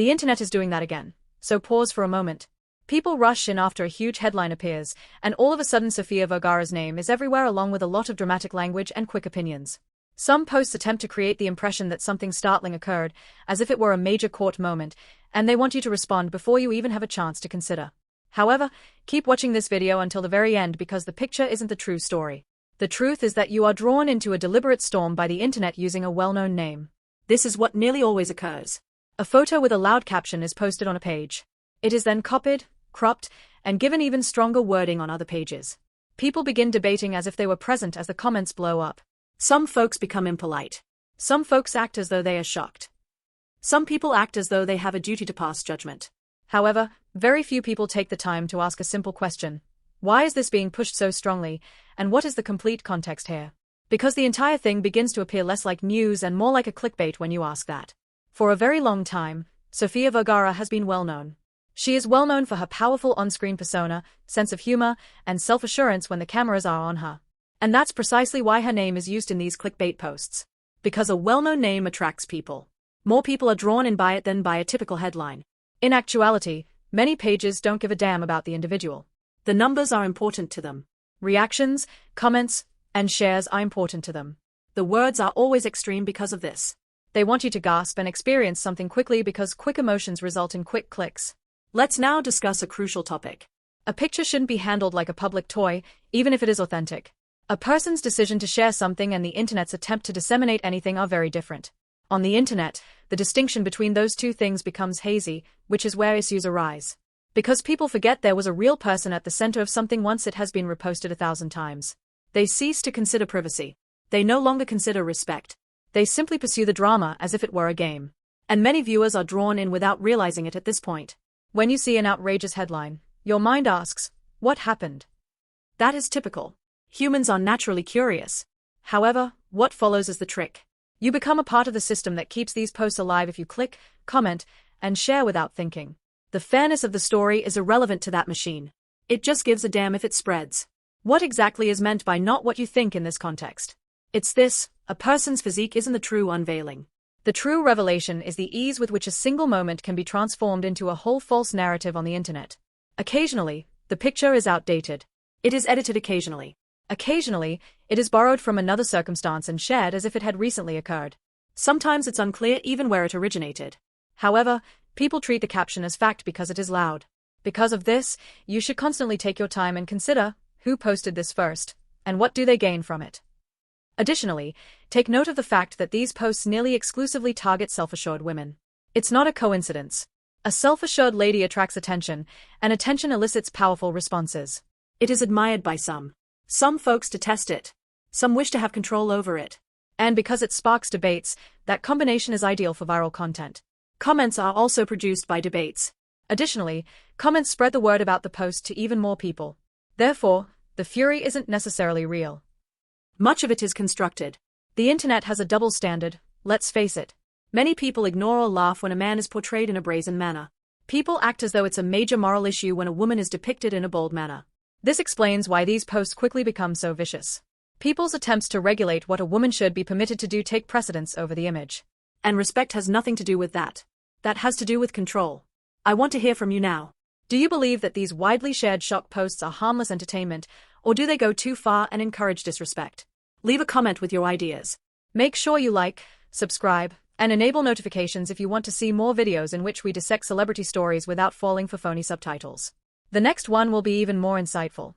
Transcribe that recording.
The internet is doing that again. So pause for a moment. People rush in after a huge headline appears, and all of a sudden Sofía Vergara's name is everywhere along with a lot of dramatic language and quick opinions. Some posts attempt to create the impression that something startling occurred, as if it were a major court moment, and they want you to respond before you even have a chance to consider. However, keep watching this video until the very end because the picture isn't the true story. The truth is that you are drawn into a deliberate storm by the internet using a well-known name. This is what nearly always occurs. A photo with a loud caption is posted on a page. It is then copied, cropped, and given even stronger wording on other pages. People begin debating as if they were present as the comments blow up. Some folks become impolite. Some folks act as though they are shocked. Some people act as though they have a duty to pass judgment. However, very few people take the time to ask a simple question. Why is this being pushed so strongly, and what is the complete context here? Because the entire thing begins to appear less like news and more like a clickbait when you ask that. For a very long time, Sofía Vergara has been well known. She is well known for her powerful on-screen persona, sense of humor, and self-assurance when the cameras are on her. And that's precisely why her name is used in these clickbait posts. Because a well-known name attracts people. More people are drawn in by it than by a typical headline. In actuality, many pages don't give a damn about the individual. The numbers are important to them. Reactions, comments, and shares are important to them. The words are always extreme because of this. They want you to gasp and experience something quickly because quick emotions result in quick clicks. Let's now discuss a crucial topic. A picture shouldn't be handled like a public toy, even if it is authentic. A person's decision to share something and the internet's attempt to disseminate anything are very different. On the internet, the distinction between those two things becomes hazy, which is where issues arise. Because people forget there was a real person at the center of something once it has been reposted 1,000 times. They cease to consider privacy. They no longer consider respect. They simply pursue the drama as if it were a game. And many viewers are drawn in without realizing it at this point. When you see an outrageous headline, your mind asks, what happened? That is typical. Humans are naturally curious. However, what follows is the trick. You become a part of the system that keeps these posts alive if you click, comment, and share without thinking. The fairness of the story is irrelevant to that machine. It just gives a damn if it spreads. What exactly is meant by not what you think in this context? It's this: a person's physique isn't the true unveiling. The true revelation is the ease with which a single moment can be transformed into a whole false narrative on the internet. Occasionally, the picture is outdated. It is edited occasionally. Occasionally, it is borrowed from another circumstance and shared as if it had recently occurred. Sometimes it's unclear even where it originated. However, people treat the caption as fact because it is loud. Because of this, you should constantly take your time and consider who posted this first, and what do they gain from it. Additionally, take note of the fact that these posts nearly exclusively target self-assured women. It's not a coincidence. A self-assured lady attracts attention, and attention elicits powerful responses. It is admired by some. Some folks detest it. Some wish to have control over it. And because it sparks debates, that combination is ideal for viral content. Comments are also produced by debates. Additionally, comments spread the word about the post to even more people. Therefore, the fury isn't necessarily real. Much of it is constructed. The internet has a double standard, let's face it. Many people ignore or laugh when a man is portrayed in a brazen manner. People act as though it's a major moral issue when a woman is depicted in a bold manner. This explains why these posts quickly become so vicious. People's attempts to regulate what a woman should be permitted to do take precedence over the image. And respect has nothing to do with that. That has to do with control. I want to hear from you now. Do you believe that these widely shared shock posts are harmless entertainment, or do they go too far and encourage disrespect? Leave a comment with your ideas. Make sure you like, subscribe, and enable notifications if you want to see more videos in which we dissect celebrity stories without falling for phony subtitles. The next one will be even more insightful.